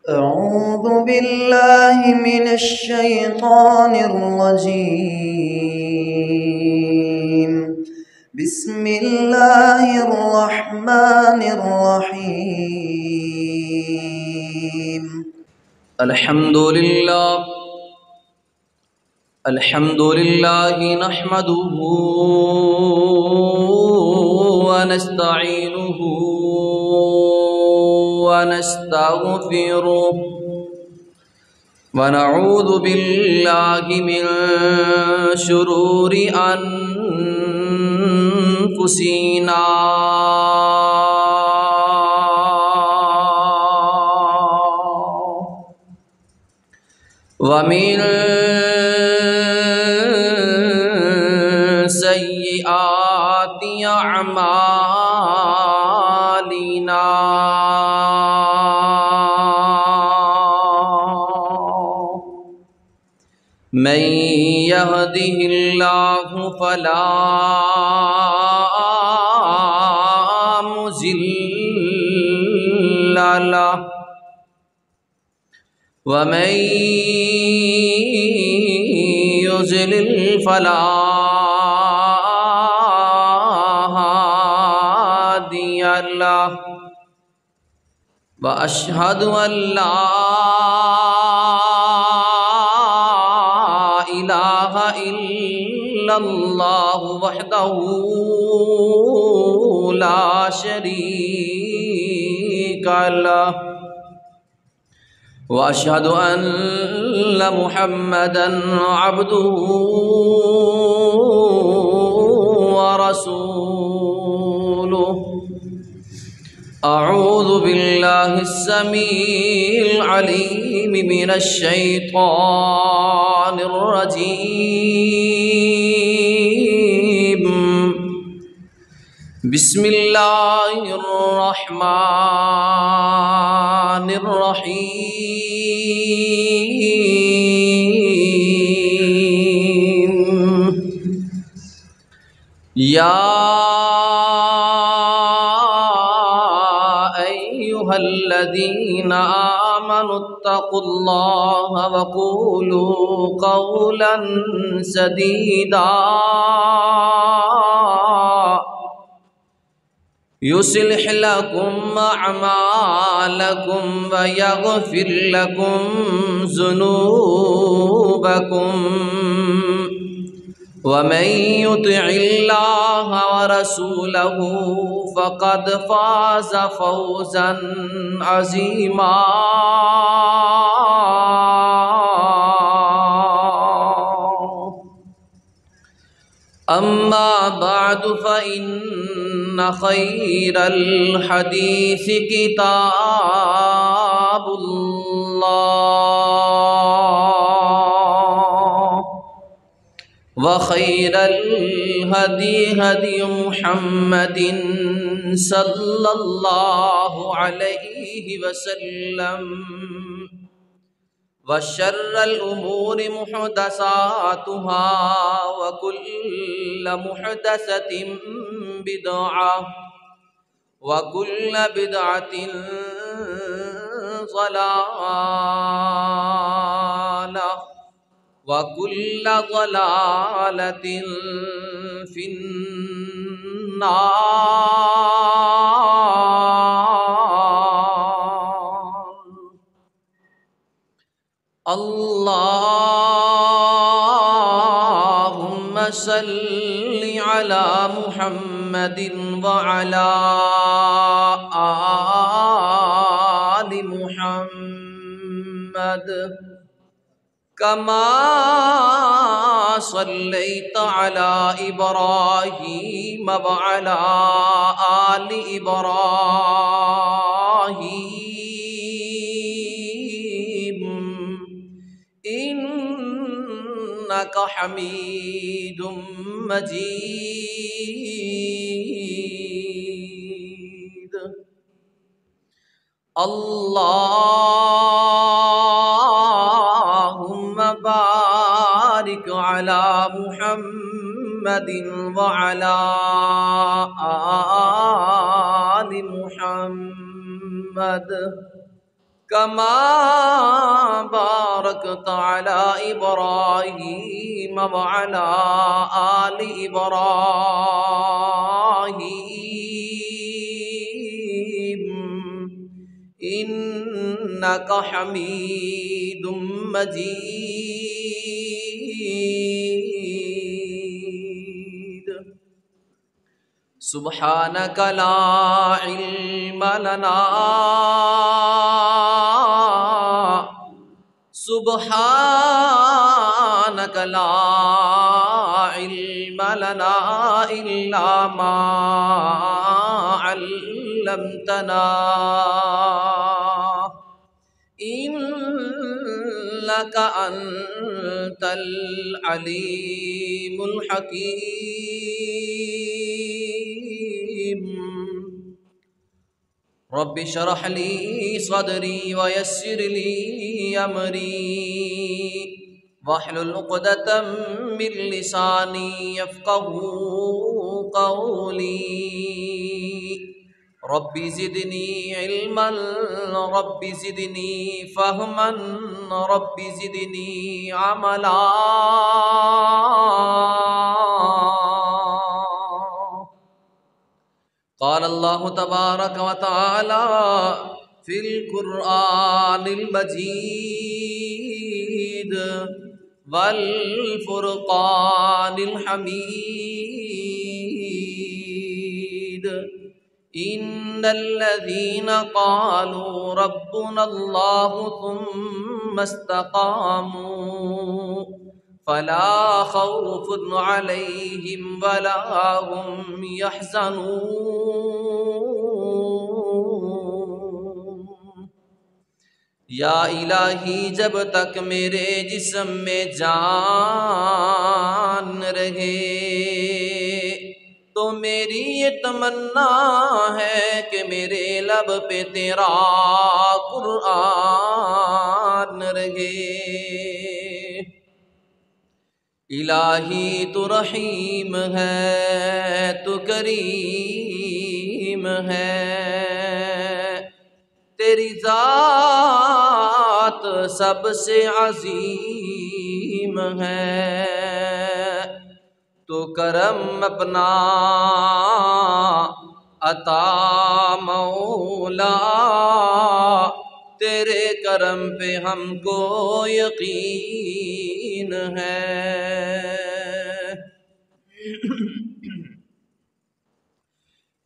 أعوذ بالله من الشيطان الرجيم. بسم الله الرحمن الرحيم. الحمد لله نحمده ونستعينه ونستغفره ونعوذ بالله من شرور أنفسنا ومن سيئات أعمالنا من يهده الله فلا مضل له ومن يضلل فلا هادي له وأشهد أن لا إله إلا الله وحده لا شريك له وأشهد أن محمدًا عبده ورسوله. أعوذ بالله السميع العليم من الشيطان الرجيم. بسم الله الرحمن الرحيم. يا أيها الذين آمنوا اتقوا الله وقولوا قولا سديدا يصلح لكم أعمالكم ويغفر لكم ذنوبكم ومن يطع الله ورسوله فقد فاز فوزا عظيما. أما بعد فإن خير الحديث كتاب الله وخير الهدي هدي محمد صلى الله عليه وسلم وشر الأمور محدثاتها وكل محدثة بدعة وكل بدعة ضلالة وكل ضلالة في النار. اللهم صل على محمد وعلى آل محمد كما صليت على إبراهيم وعلى آل إبراهيم إنك حميد مجيد. اللهم بارك على محمد وعلى آل محمد كما باركت على إبراهيم وعلى آل إبراهيم إنك حميد مجيد. سبحانك لا علم لنا سبحانك لا علم لنا إلا ما علمتنا إنك أنت العليم الحكيم. رب اشرح لي صدري ويسر لي أمري واحلل عقدة من لساني يفقهوا قولي. رب زدني علما رب زدني فهما رب زدني عملا. قال الله تبارك وتعالى في القرآن المجيد والفرقان الحميد إن الذين قالوا ربنا الله ثم استقاموا فلا خوف عليهم ولا هم يحزنون. یا الہی جب تک میرے جسم میں جان رہے تو میری یہ تمنا ہے کہ میرے لب پہ تیرا قرآن رہے. الہی تو رحیم ہے تو کریم ہے تیری ذات سب سے عظیم ہے تو کرم اپنا عطا مولا تیرے کرم پہ ہم کو یقین ہے.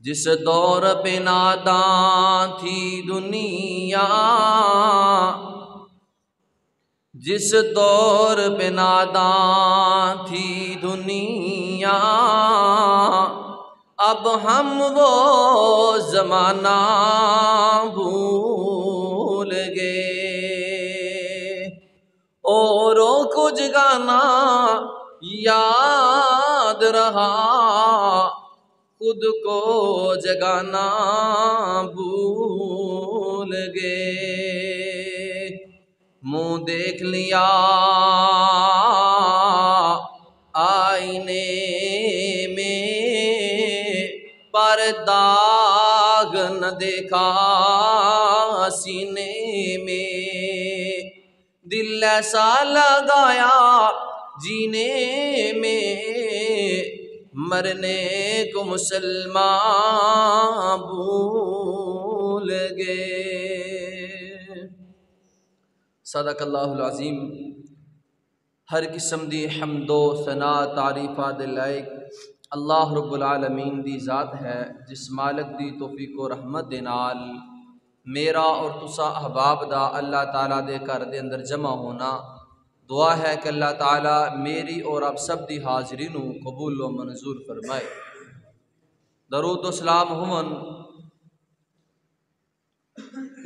جس دور پہ ناداں تھی دنیا جس دور پہ ناداں تھی دنیا اب ہم وہ زمانہ بھول گئے. اوروں کو جگانا یاد رہا خود کو جگانا بھول گئے. منہ دیکھ لیا آئینے میں پر داغ نہ دیکھا سینے میں. دل ایسا لگایا جینے میں مرنے کو مسلمان بھول گئے. صدق اللہ العظیم. ہر قسم دی حمد و ثنا تعریفات دے لائق اللہ رب العالمین دی ذات ہے جس مالک دی توفیق و رحمت دے نال میرا اور تسا احباب دا اللہ تعالیٰ دے گھر دے اندر جمع ہونا. دعا ہے کہ اللہ تعالیٰ میری اور آپ سب دی حاضری نو قبول و منظور فرمائے. درود و سلام ہمن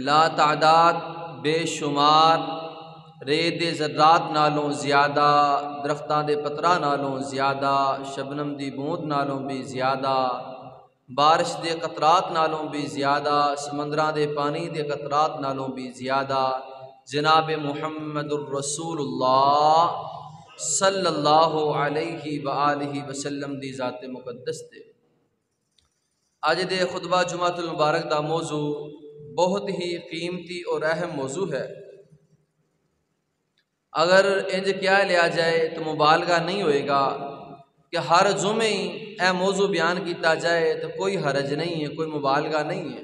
لا تعداد بے شمار ریت دے ذرات نالوں زیادہ درختاں دے پتراں نالوں زیادہ شبنم دی بوند نالوں بھی زیادہ بارش دے قطرات نالوں بھی زیادہ سمندراں دے پانی دے قطرات نالوں بھی زیادہ جناب محمد الرسول اللہ صلی اللہ علیہ وآلہ وسلم دی ذات مقدس تے. اج دے خطبہ جمعۃ المبارک دا موضوع بہت ہی قیمتی اور اہم موضوع ہے۔ اگر انج کیا لیا جائے تو مبالغہ نہیں ہوئے گا کہ ہر جمعے ہی اے موضوع بیان کیتا جائے تو کوئی حرج نہیں ہے، کوئی مبالغہ نہیں ہے۔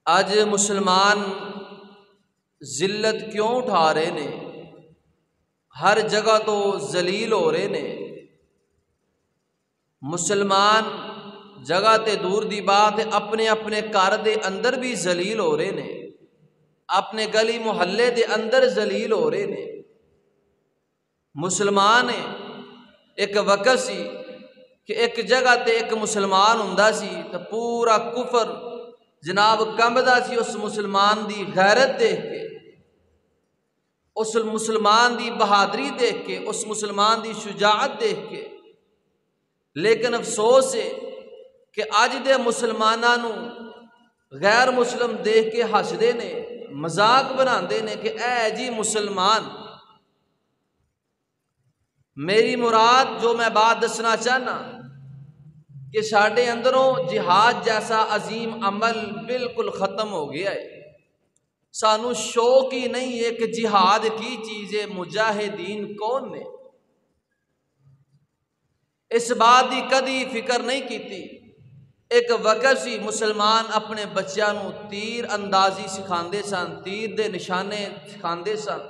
آج مسلمان ذلت کیوں اٹھا رہے نے، ہر جگہ تو ذلیل ہو رہے نے۔ مسلمان جگہ تے دور دی بات ہے، اپنے اپنے گھر دے اندر بھی ذلیل ہو رہے نے، اپنے گلی محلے دے اندر ذلیل ہو رہے نے۔ مسلمان ایک وقت سی کہ ایک جگہ تے ایک مسلمان ہوندا سی تو پورا کفر جناب کمبدا سی اس مسلمان دی غیرت دیکھ کے، اس مسلمان دی بہادری دیکھ کے، اس مسلمان دی شجاعت دیکھ کے۔ لیکن افسوس ہے کہ اج دے مسلماناں نو غیر مسلم دیکھ کے ہسدے نے، مذاق بناندے نے کہ اے جی مسلمان۔ میری مراد جو میں بات دسنا چاہنا کہ ساڈے اندروں جہاد جیسا عظیم عمل بالکل ختم ہو گیا ہے۔ سانو شوق ہی نہیں ہے کہ جہاد کی چیز ہے، مجاہدین کون نے؟ اس بات کی کدی فکر نہیں کیتی۔ ایک وقت سی مسلمان اپنے بچیاں نو تیر اندازی سکھاندے سن، تیر دے نشانے سکھاندے سن،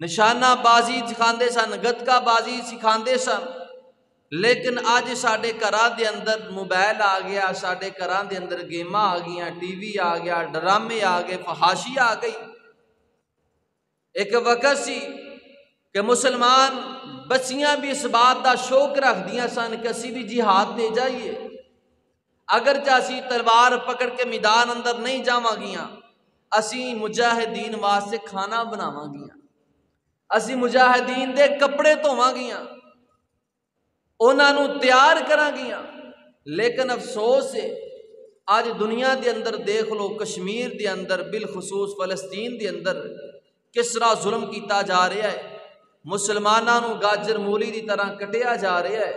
نشانہ بازی سکھاندے سن، گتکا بازی سکھاندے سن۔ لیکن اج ساڈے گھراں دے اندر موبائل آ گیا، ساڈے گھراں دے اندر گیماں آ گئیاں، ٹی وی آ گیا، ڈرامے آ گئے، فحاشی آ گئی۔ ایک وقت سی کہ مسلمان بچیاں بھی اس بات کا شوق رکھ دیاں سن کہ اسی بھی جہاد تے جائیے، اگرچہ اسی تلوار پکڑ کے میدان اندر نہیں جاواں گیاں، اسی مجاہدین واسطے کھانا بناواں گیاں، اسی مجاہدین دے کپڑے دھوواں گیاں، انہاں نو تیار کراں گیاں۔ لیکن افسوس ہے آج دنیا دے اندر دیکھ لو، کشمیر دے اندر بالخصوص فلسطین دے اندر کس طرح ظلم کیتا جا رہا ہے، مسلماناں نو گاجر مولی دی طرح کٹیا جا رہا ہے۔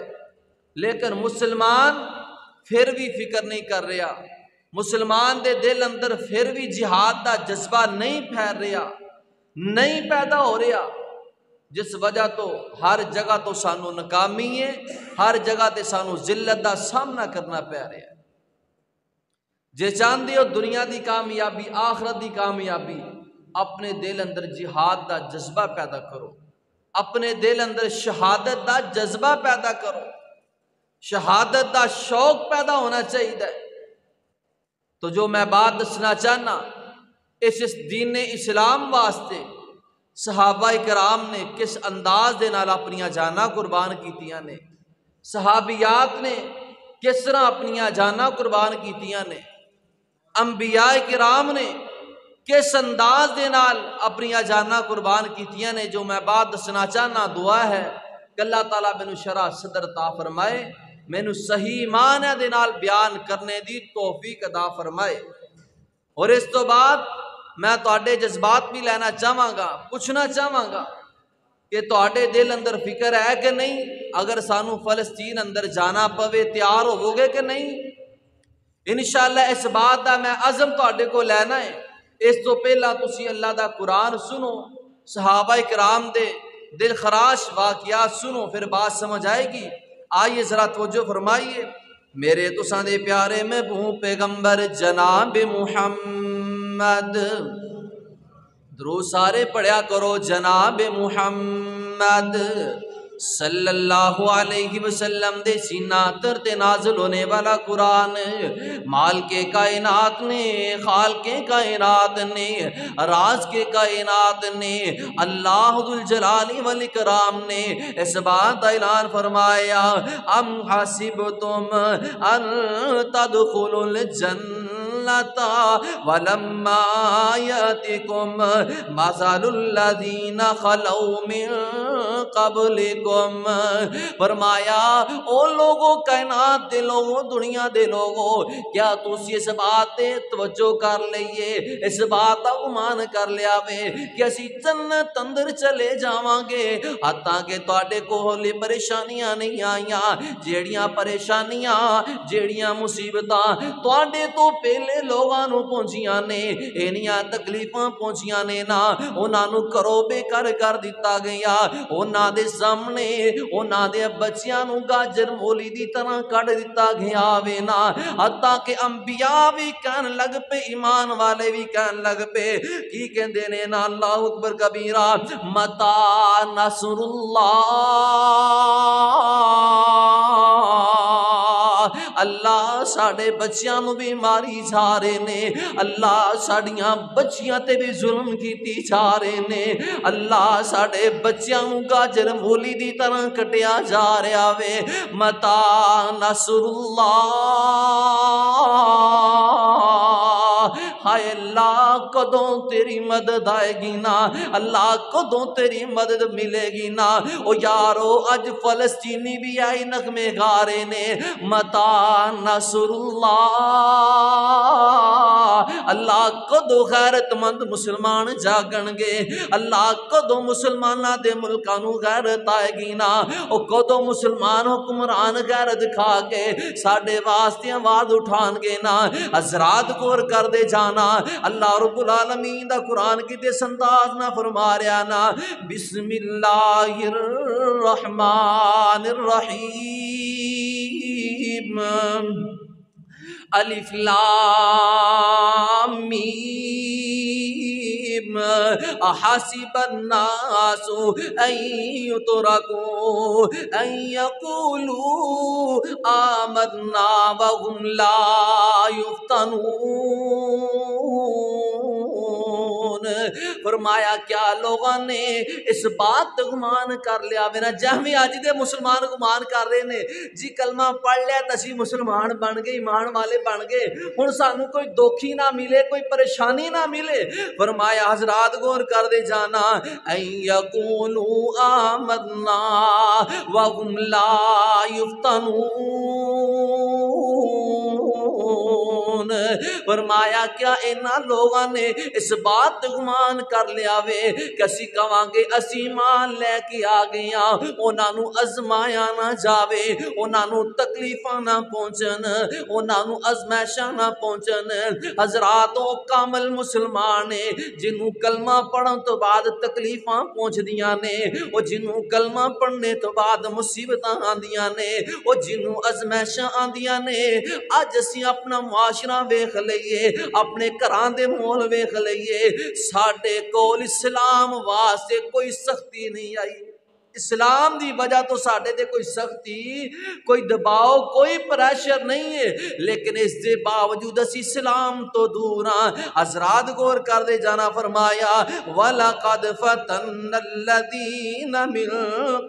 لیکن مسلمان پھر بھی فکر نہیں کر رہا، مسلمان دے دل اندر پھر بھی جہاد دا جذبہ نہیں پھیل رہا، نہیں پیدا ہو رہا، جس وجہ تو ہر جگہ تو سانو ناکامی ہے، ہر جگہ تے سانو ذلت دا سامنا کرنا پہ رہا ہے۔ جے چاہندے ہو دنیا دی کامیابی، آخرت دی کامیابی، اپنے دل اندر جہاد دا جذبہ پیدا کرو، اپنے دل اندر شہادت دا جذبہ پیدا کرو، شہادت دا شوق پیدا ہونا چاہیے۔ تو جو میں بات دسنا چاہنا، اس دین اسلام واسطے صحابہ کرام نے کس انداز دے نال اپنیاں جاناں قربان کیتیاں نے، صحابیات نے کس طرح اپنیاں جاناں قربان کیتیاں نے، انبیاء کرام نے کس انداز دے نال اپنیاں جاناں قربان کیتیاں نے۔ جو میں بات دسنا چاہنا، دعا ہے کہ اللہ تعالیٰ مینوں شرح صدر عطا فرمائے، مینوں صحیح معنی دے نال بیان کرنے دی توفیق عطا فرمائے۔ اور اس تو بعد میں تواڈے جذبات بھی لینا چاہواں گا، پوچھنا چاہواں گا کہ تواڈے دل اندر فکر ہے کہ نہیں، اگر سانو فلسطین اندر جانا پوے تیار ہوو گے کہ نہیں؟ انشاءاللہ اس بات دا میں عزم تواڈے کو لینا ہے۔ اس تو پہلا تسی اللہ دا قرآن سنو، صحابہ کرام دے دل خراش واقعات سنو، پھر بات سمجھ آئے گی۔ آئیے ذرا توجہ فرمائیے۔ میرے تساں دے پیارے محبوب پیغمبر جناب محمد، درود سارے پڑھیا کرو، جناب محمد صلی اللہ علیہ وسلم دے سینہ تر تے نازل ہونے والا قرآن، مال کے کائنات نے، خال کے کائنات نے، راز کے کائنات نے، اللہ ذوالجلال والاکرام نے اس بات کا اعلان فرمایا، ام حسبتم ان تدخلوا الجنہ السنة ولما يأتكم مثل الذين خلوا من قبلكم. فرمایا او لوگو کائنات دے لوگو دنیا دے لوگو کیا تسی اس بات تے توجہ کر لئیے اس بات دا گمان کر لیا وے کہ اسی جنت اندر چلے جاواں گے حتیٰ کہ تواڈے کول پریشانیاں نہیں آئیاں جیڑیاں پریشانیاں جیڑیاں مصیبتاں تواڈے تو پہلے لوگاں نو پہنچیاں نے اینیاں تکلیفاں پہنچیاں نے نا انہاں نو کرو بے کر دتا گیا انہاں دے سامنے انہاں دے بچیاں نو گاجر مولی دی طرح کٹ دتا گیا وے نا حتیٰ کہ انبیاء بھی کہن لگ پہ ایمان والے بھی کہن لگ پہ کی کہندے نے نا اللہ اکبر کبیرہ متا نصر اللہ ساڑے بچیاں نو بھی ماری جا رہے نے اللہ ساڑیاں بچیاں تے بھی ظلم کیتی جا رہے نے اللہ ساڑے بچیاں نو گاجر مولی دی طرح کٹیا جا رہا وے متا نصر اللہ ہائے اللہ کدوں تیری مدد آئے گی نا اللہ کدوں تیری مدد ملے گی نا او یارو اج فلسطینی بھی آئی نغمے گا رہے نے متا نصر اللہ کدوں غیرت مند مسلمان جاگن گے اللہ کدوں مسلمانہ دے ملکانو غیرت آئے گی نا او کدوں مسلمان حکمران غیرت کھا کے ساڑھے واسطے آواز اٹھان گے نا حضرات غور کر دے جانا اللہ رب العالمین دا قرآن کی دے سنداز نہ فرما رہا نا بسم اللہ الرحمن الرحیم الف لام میم احسب الناس ان يتركوا ان يقولوا آمنا وهم لا يفتنون. فرمایا کیا لوگوں نے اس بات گمان کر لیا میرا جہمی آج دے مسلمان گمان کر رہے نے جی کلمہ پڑھ لیا تسی مسلمان بن گئے ایمان والے بن گئے ہن سانو کوئی دوکھی نہ ملے کوئی پریشانی نہ ملے. فرمایا حضرات غور کر دے جانا ان یقولوا آمنا وهم لا یفتنون. فرمایا کیا اینا لوگاں نے اس بات گمان کر لیا وے کہ اسی کہاں گے اسی مان لے کے آ گیا انہاں نو ازمایا نہ جاوے انہاں نو تکلیفاں نہ پہنچن انہاں نو ازمائشاں نہ پہنچن. حضرات او کامل مسلمان نے جنوں کلمہ پڑھن تو بعد تکلیفاں پہنچ دیاں نے او جنوں کلمہ پڑھنے تو بعد مصیبتاں آندیاں نے او جنوں ازمائشاں آندیاں نے اج اسی اپنا معاشرہ ویکھ لئیے اپنے گھراں دے مول ویکھ لئیے ساڈے کول اسلام واسطے کوئی سختی نہیں آئی اسلام دی وجہ تو ساڈے تے کوئی سختی کوئی دباؤ کوئی پریشر نہیں ہے لیکن اس دے باوجود اسی اسلام تو دور ہاں. حضرات غور کر دے جانا فرمایا وَلَقَدْ فَتَنَّ الَّذِينَ مِن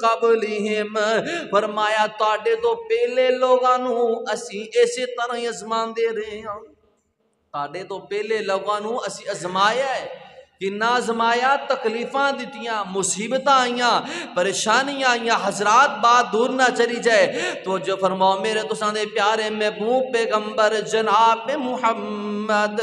قَبْلِهِمْ. فرمایا تواڈے تو پہلے لوگاں نو اسی اسی طرح ازمان دے رہے ہیں تواڈے تو پہلے لوگاں نو اسی ازمایا ہے کنا ازمایا تکلیفاں دیتیاں مصیبتاں آئیاں پریشانیاں آئیاں. حضرات بات دور نہ چلی جائے تو جو فرماؤ میرے تو ساندے پیارے محبوب پیغمبر جناب محمد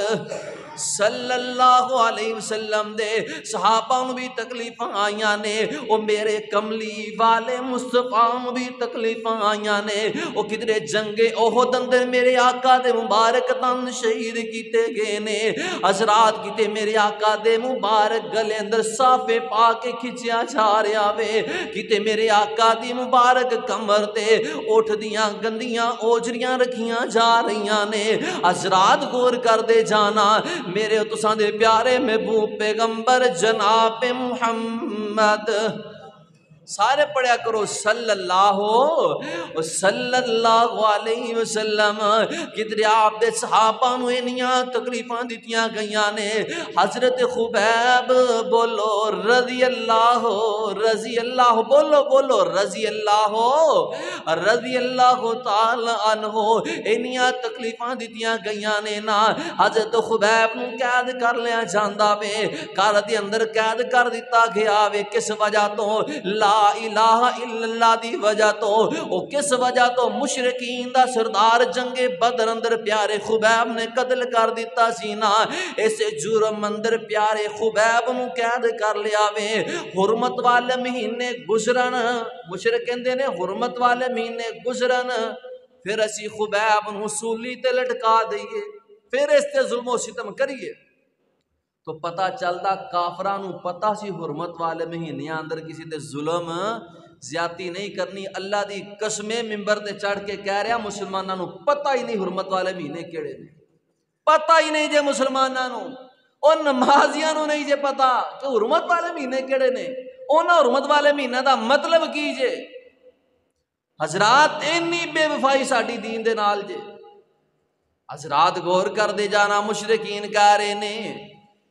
صلی اللہ علیہ وسلم دے صحابہ بھی تکلیفاں آئیاں نے او میرے کملی والے مصطفیٰ بھی تکلیفاں آئیاں نے او کدرے جنگ احد اندر میرے آقا دے مبارک تن شہید کیتے گئے نے. حضرات کیتے میرے آقا دے مبارک گلے اندر صافے پا کے کھچیا جا رہا وے کیتے میرے آقا دی مبارک کمر تے اٹھ دیاں گندیاں اوجریاں رکھیاں جا رہیاں نے. حضرات غور کر دے جانا میرے تساں دے پیارے محبوب پیغمبر جناب محمد سارے پڑھیا کرو صلی اللہ علیہ وسلم۔ کدھر آپ دے صحابہ نو انیاں تکلیفاں دتیاں گئیاں نے۔ حضرت خبیب بولو رضی اللہ بولو بولو رضی اللہ تعالی عنہ انیاں تکلیفاں دتیاں گئیاں نے نا۔ حضرت خبیب نو قید کر لیا جاندا وے، گھر دے اندر قید کر دتا گیا وے۔ کس وجہ تو؟ لا الہ الا اللہ دی وجہ تو۔ او کس وجہ تو؟ مشرکین دا سردار جنگ بدر اندر پیارے خبیب نے قتل کر دیتا سی نا۔ اس جرم اندر پیارے خبیب نو قید کر لیا وے۔ حرمت والے مہینے گزرن، مشرک کہندے نے حرمت والے مہینے گزرن، پھر اسی خبیب نو سولی تے لٹکا دئیے، پھر اس تے ظلم و ستم کریے۔ تو پتہ چلدا کافراں نو پتہ سی حرمت والے مہینے اندر کسی تے ظلم زیادتی نہیں کرنی۔ اللہ دی قسمیں ممبر تے چڑھ کے کہہ رہا مسلماناں نو پتہ ہی نہیں حرمت والے مہینے کیڑے نے، پتہ ہی نہیں جے مسلماناں نو، اور نمازیاں نو نہیں جے پتہ کہ حرمت والے مہینے کیڑے نے، انہاں حرمت والے مہینے دا مطلب کی جے؟ حضرات اینی بے وفائی ساڈی دین دے نال جے۔ حضرات غور کر دے جانا، مشرکین کہہ رہے نے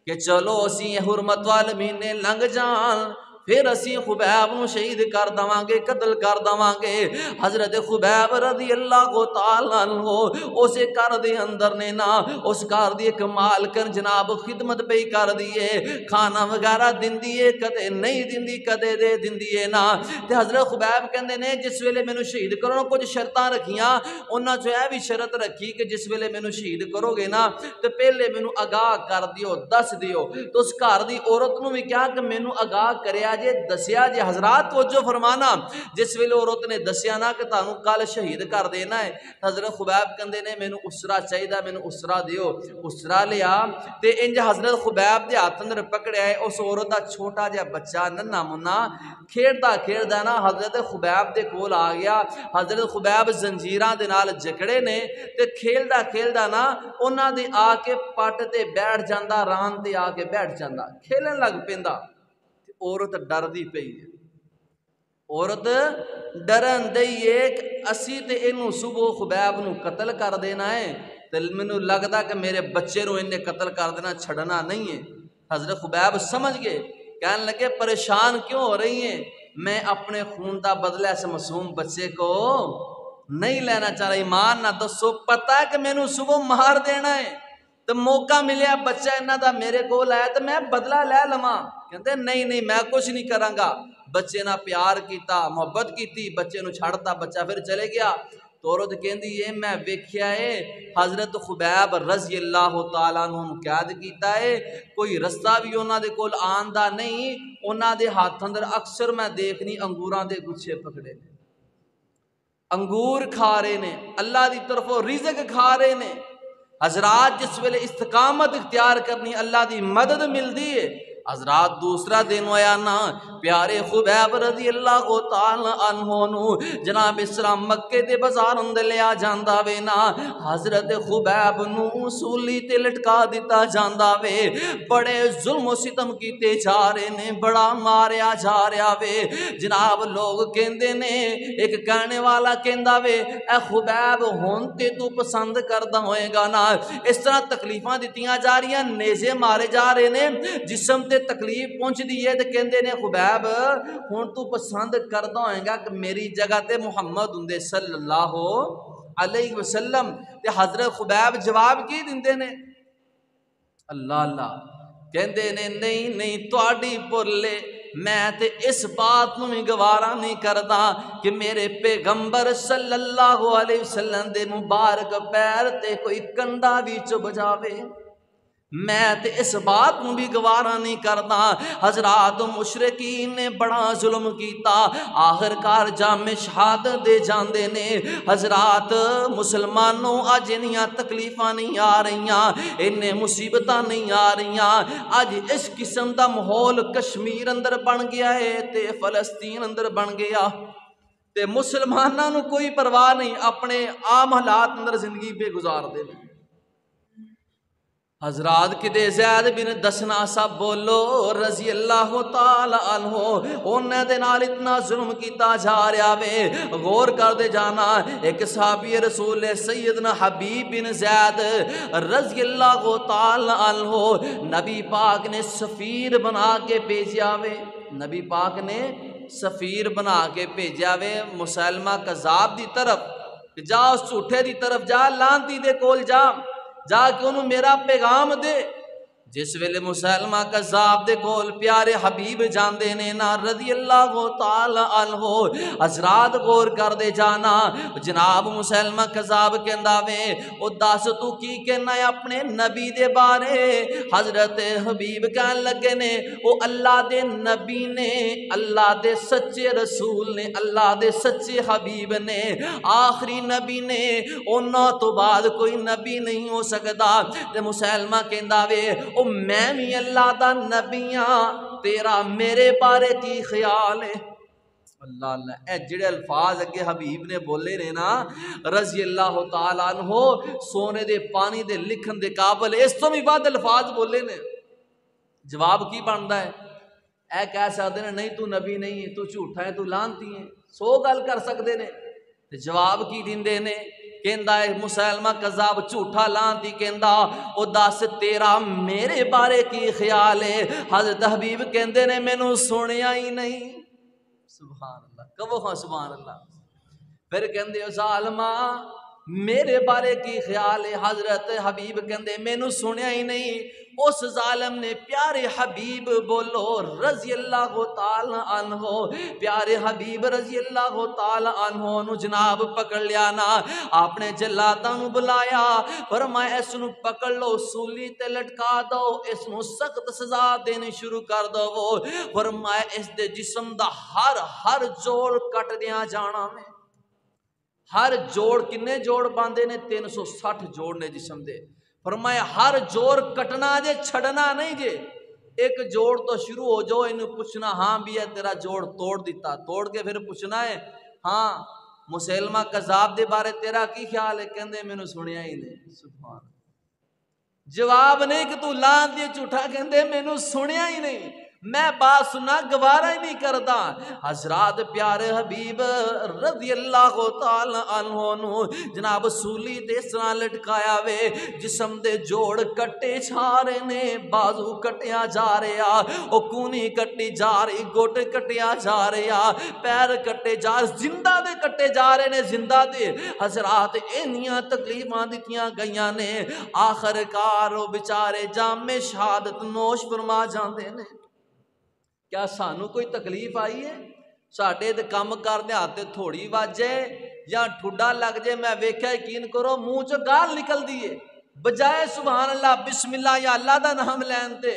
کہ چلو اسی یہ حرمت والے مہینے لنگ جان، پھر اسی خبیب نو شہید کر دواں گے، قتل کر دواں گے۔ حضرت خبیب رضی اللہ تعالی عنہ اس گھر دے اندر نے نا، اس گھر دی ایک مالکن جناب خدمت پہ کر دیے، کھانا وغیرہ دیندیے، کدے نہیں دیندی، کدے دے دیندیے نا۔ تے حضرت خبیب کہندے نے جس ویلے مینوں شہید کرو، کچھ شرطاں رکھیاں، انہاں جو ہے بھی شرط رکھی کہ جس ویلے مینوں شہید کرو گے نا تے پہلے مینوں آگاہ کر دیو، دس دیو۔ تو اس گھر دی عورت نو بھی کیا کہ مینوں آگاہ کریا جے، دسیا جے۔ حضرات توجہ فرمانا، جس ویلے عورت نے دسیا نا کہ تانوں کل شہید کر دینا ہے، حضرت خبیب کہندے نے مینوں اسرا چاہیدا، مینوں اسرا دیو۔ اسرا لیا تے انج حضرت خبیب دے ہاتھ اندر پکڑیا ہے، اس عورت دا چھوٹا جہا بچہ ننھا منا کھیڑدا کھیڑدا نا حضرت خبیب دے کول آ گیا۔ حضرت خبیب زنجیراں دے نال جکڑے نے تے کھیلدا کھیلدا نا انہاں دے آ کے پٹ تے بیٹھ جاندا، ران تے آ کے بیٹھ جاندا، کھیلن لگ پیندا۔ عورت ڈر دی پئی ہے، عورت ڈرن دئی ہے کہ اسی تے اینوں صبح خبیب نو قتل کر دینا ہے، تے مینوں لگدا کہ میرے بچے نو انہیں قتل کر دینا، چھڑنا نہیں ہے۔ حضرت خبیب سمجھ گئے، کہنے لگے پریشان کیوں ہو رہی ہیں؟ میں اپنے خون دا بدلہ اس معصوم بچے کو نہیں لینا چاہ رہا۔ ایمان نہ دسو، پتہ ہے کہ مینوں صبح مار دینا ہے، تو موقع ملیا بچہ انہاں دا میرے کول آیا تو میں بدلہ لے لواں۔ کہندے نہیں نہیں میں کچھ نہیں کراں گا۔ بچے نہ پیار کیتا، محبت کیتی، بچے نو چھڑتا، بچہ پھر چلے گیا۔ تو عورت کہندی ہے میں ویکھیا ہے حضرت خبیب رضی اللہ تعالیٰ عنہ قید کیتا ہے، کوئی رستہ بھی انہاں دے کول آن دا نہیں، انہاں دے ہاتھ اندر اکثر میں دیکھنی انگوراں دے گچھے پکڑے نے، انگور کھا رہے نے، اللہ دی طرفوں رزق کھا رہے نے۔ حضرات جس ویلے استقامت اختیار کرنی اللہ دی مدد ملدی ہے۔ حضرات دوسرا دن ہویا نا، پیارے خبیب رضی اللہ تعالی عنہ نو جناب اسلام مکے دے بازار اندر لیا جاندا وے نا، حضرت خبیب نو سولی تے لٹکا دیتا جاندا وے، بڑے ظلم و ستم کیتے جا رہے نے، بڑا ماریا جا رہا وے۔ جناب لوگ کہندے نے، ایک کہنے والا کہندا وے اے خبیب ہون تے تو پسند کردا ہوئے گا نا، اس طرح تکلیفاں دتیاں جا رہی ہیں، نیزے مارے جا رہے نے، جسم تے تکلیف پہنچ دی ہے، تے کہندے نے خبیب ہن تو پسند کردا ہوئے گا کہ میری جگہ تے محمد ہوندے صلی اللہ علیہ وسلم۔ تے حضرت خبیب جواب کی دیندے نے؟ اللہ اللہ کہندے نے نہیں نہیں تواڈی بولے، میں تے اس بات نو بھی گوارا نہیں کردا کہ میرے پیغمبر صلی اللہ علیہ وسلم دے مبارک پیر تے کوئی کنڈا بھی چب جاوے، میں تے اس بات نو بھی گوارا نہیں کردا۔ حضرات مشرکین نے بڑا ظلم کیتا، آخر کار جام شہادت دے جاندے نے۔ حضرات مسلمانوں اج انیاں تکلیفاں نہیں آ رہیاں، انہیں مصیبتاں نہیں آ رہیاں، اج اس قسم دا ماحول کشمیر اندر بن گیا ہے تے فلسطین اندر بن گیا، تے مسلماناں نو کوئی پرواہ نہیں، اپنے عام حالات اندر زندگی پہ گزار دے۔ حضرات کدے زید بن دسنا صاحب بولو رضی اللہ تعالی عنہ انہاں دے نال اتنا ظلم کیتا جا رہا وے. غور کر دے جانا ایک صحابی رسول سیدنا حبیب بن زید رضی اللہ تعالی عنہ نبی پاک نے سفیر بنا کے بھیجا وے. نبی پاک نے سفیر بنا کے بھیجا وے مسلمہ کذاب دی طرف. جا اس جھوٹے دی طرف جا، لانتی دے کول جا کے انہوں میرا پیغام دے. جس ویلے مسلمہ کذاب دے کول پیارے حبیب جاندے نے نا رضی اللہ تعالی عنہ. حضرات غور کر دے جانا جناب مسلمہ کذاب کہندا وے او دس تو کی کہنا ہے اپنے نبی دے بارے. حضرت حبیب کہن لگے نے او اللہ دے نبی نے، اللہ دے سچے رسول نے، اللہ دے سچے حبیب نے، آخری نبی نے، انہاں تو بعد کوئی نبی نہیں ہو سکتا. تے مسلمہ کہندا وے او میں بھی اللہ دا نبی ہاں، تیرا میرے بارے کی خیال ہے؟ اللہ اللہ اے جڑے الفاظ اگے حبیب نے بولے نے نا رضی اللہ تعالی عنہ سونے دے پانی دے لکھن دے قابل. اس تو بھی بعد الفاظ بولے نے. جواب کی بنتا ہے؟ اے کہہ سکتے ہیں نہیں تو نبی نہیں ہے، تو جھوٹا ہے، تو لانتی ہے، 100 گل کر سکتے نے. جواب کی دیندے نے کہندا ہے مسلمہ کذاب جھوٹا لانتی کہندا او دس تیرا میرے بارے کی خیال ہے؟ حضرت حبیب کہندے نے مینوں سنیا ہی نہیں. سبحان اللہ، کہو ہاں سبحان اللہ. پھر کہندے او ظالما میرے بارے کی خیال ہے؟ حضرت حبیب کہندے مینوں سنیا ہی نہیں. اس ظالم نے پیارے حبیب بولو رضی اللہ تعالی عنہ، پیارے حبیب رضی اللہ تعالی عنہ نو جناب پکڑ لیا نا، آپ نے جلاتاں نو بلایا، فرمایا اس نو پکڑ لو، سولی تے لٹکا دو، اس نو سخت سزا دینی شروع کر دو. فرمایا اس دے جسم دا ہر جوڑ کٹ دیا جانا میں. ہر جوڑ کنے جوڑ باندھے نے؟ 360 جوڑ نے جسم دے. فرمایا ہر جوڑ کٹنا جے، چھڑنا نہیں جے. ایک جوڑ تو شروع ہو جاؤ انہوں پوچھنا ہاں بھی ہے تیرا جوڑ توڑ دیتا، توڑ کے پھر پوچھنا ہے ہاں مسلمہ کذاب دے بارے تیرا کی خیال ہے؟ کہندے میں نے سنیا ہی نہیں. سبحان جواب نہیں کہ تو لان دیے جھوٹا، کہندے میں نے سنیا ہی نہیں، میں بات سننا گوارا ہی نہیں کرتا. حضرات پیارے حبیب رضی اللہ تعالی عنہ نو جناب سولی دے سنا لٹکایا وے، جسم دے جوڑ کٹے جا رہے نے، بازو کٹیا جا رہے آ، او کونی کٹی جا رہی، گوٹ کٹیا جا رہے آ، پیر کٹے جا رہے، زندہ دے کٹے جا رہے نے، زندہ دے. حضرات اینیاں تکلیفاں دتیاں گئیاں نے، آخر کار او بیچارے جام شہادت نوش فرما جاندے نے. کیا سانو کوئی تکلیف آئی ہے؟ ساڈے تے کم کردے ہاتھ تھوڑی واجے یا ٹھڈا لگ جائے، میں ویکھیا یقین کرو منہ چ گال نکل دیے بجائے سبحان اللہ بسم اللہ یا اللہ دا نام لین تے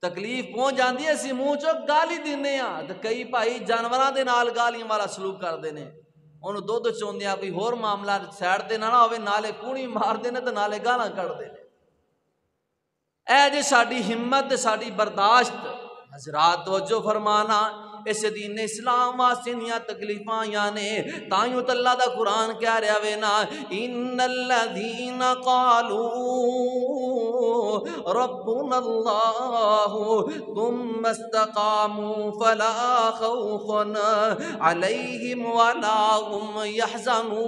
تکلیف پہنچ جاندی ہے. اسی منہ چ گال ہی دینے ہاں. تے کئی بھائی جانوراں دے نال گالیاں والا سلوک کردے نے، انہوں دودھ چوندیاں کوئی ہور معاملہ سائڈ تے نہ ہوے، نالے کونی مار دے نے تے نالے گالاں کڈ دے نے. اے جے ساڈی ہمت تے ساڈی برداشت. حضرات توجہ فرمانا اس دین اسلام واسطے نیاں تکلیفاں یانے تائیوں تے اللہ دا قرآن کہہ رہا وے نا ان الذین قالوا ربنا اللہ ثم استقاموا فلا خوف علیہم ولا هم یحزنون.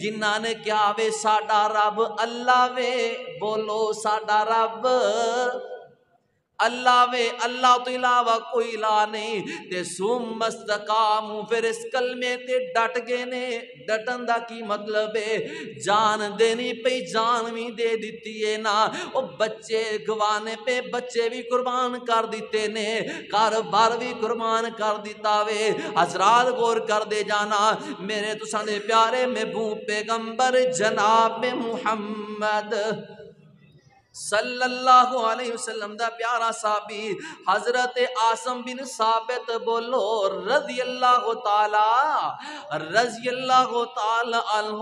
جنہاں نے کیا وے ساڈا رب اللہ وے، بولو ساڈا رب اللہ وے، اللہ تو علاوہ کوئی الہ نہیں. تے ثم استقاموا پھر اس کلمے تے ڈٹ گئے نے. ڈٹن دا کی مطلب ہے؟ جان دینی پئی جان بھی دے دیتی ہے نا. او بچے گوانے پہ بچے بھی قربان کر دیتے نے، کاروبار بھی قربان کر دیتا وے. حضرات غور کر دے جانا میرے تو سانے پیارے محبوب پیغمبر جناب محمد صلی اللہ علیہ وسلم دا پیارا صحابی حضرت عاصم بن ثابت بولو رضی اللہ تعالی عنہ،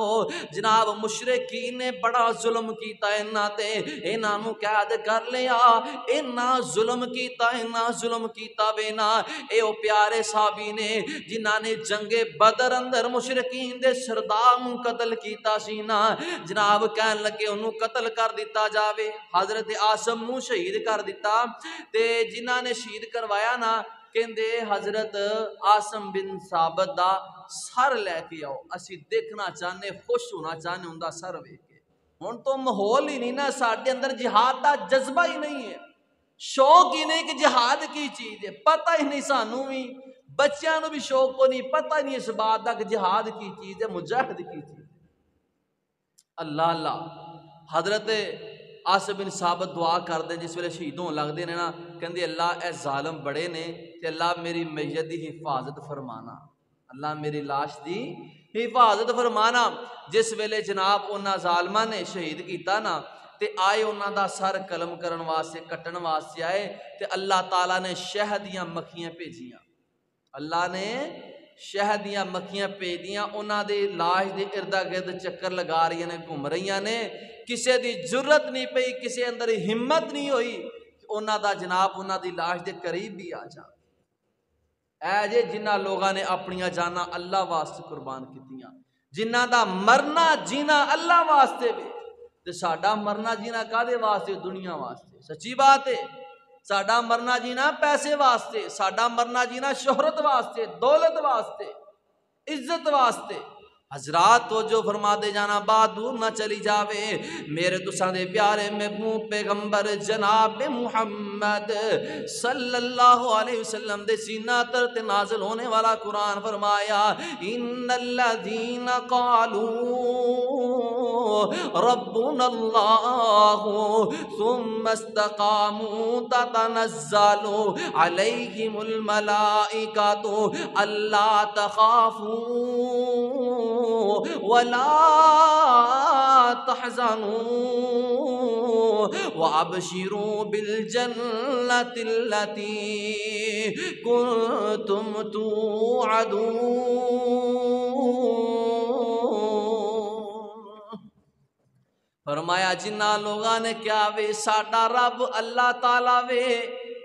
جناب مشرکین نے بڑا ظلم کیتا انہاں تے، انہاں نو قید کر لیا، انہاں ظلم کیتا بینا اے او پیارے صحابی نے جنہاں نے جنگ بدر اندر مشرکین دے سردار نو قتل کیتا سی نا، جناب کہن لگے انہوں قتل کر دیتا جاوے، حضرت عاصم نو شہید کر دیتا، تے جنہاں نے شہید کروایا نا کہندے حضرت عاصم بن ثابت دا سر لے کے آؤ، اسی دیکھنا چاہنے خوش ہونا چاہنے ان دا سر ویکھ کے۔ ہن تو ماحول ہی نہیں نا، ساڈے اندر جہاد دا جذبہ ہی نہیں ہے، شوق ہی نہیں کہ جہاد کی چیز ہے، پتہ ہی نہیں سانوں بھی، بچیاں نو بھی شوق کو نہیں، پتہ ہی نہیں اس بات دا کہ جہاد کی چیز ہے، مجاہد کی چیز ہے۔ اللہ حضرت عاصم بن ثابت دعا کر دیں جس ویلے شہید ہون لگ دے نا، کہندے اللہ اے ظالم بڑے نے تے اللہ میری میت دی حفاظت فرمانا، اللہ میری لاش دی حفاظت فرمانا۔ جس ویلے جناب انہاں ظالماں نے شہید کیتا نا تے آئے انہاں دا سر قلم کرن واسطے کٹن واسطے آئے تے اللہ تعالیٰ نے شہد دیاں مکھیاں بھیجیاں، اللہ نے شہد دیاں مکھیاں بھیجیاں، انہاں دے لاش دے اردا گرد چکر لگا رہی نے، گھوم رہی نے، کسے دی جرت نہیں پئی، کسے اندر ہمت نہیں ہوئی کہ انہاں دا جناب انہاں دی لاش دے قریب بھی آ جا۔ اے جے جنہاں لوگاں نے اپنیاں جانا اللہ واسطے قربان کیتیاں، جنہاں دا مرنا جینا اللہ واسطے بھی، تے ساڈا مرنا جینا کادے واسطے؟ دنیا واسطے، سچی بات ہے، ساڈا مرنا جینا پیسے واسطے، ساڈا مرنا جینا شہرت واسطے، دولت واسطے، عزت واسطے۔ حضرات توجہ فرما دے جانا، بات دور نہ چلی جاوے، میرے تساں دے پیارے محبوب پیغمبر جناب محمد صلی اللہ علیہ وسلم دے سینہ تر تے نازل ہونے والا قرآن فرمایا ان الذین قالوا ربنا اللہ ثم استقاموا تتنزل علیہم الملائکۃ الا تخافوا ولا تحزنوا وابشروا بالجنة التي كنتم توعدون۔ فرمایا جنہ لوگاں نے کیا وے ساڈا رب اللہ تعالیٰ وے،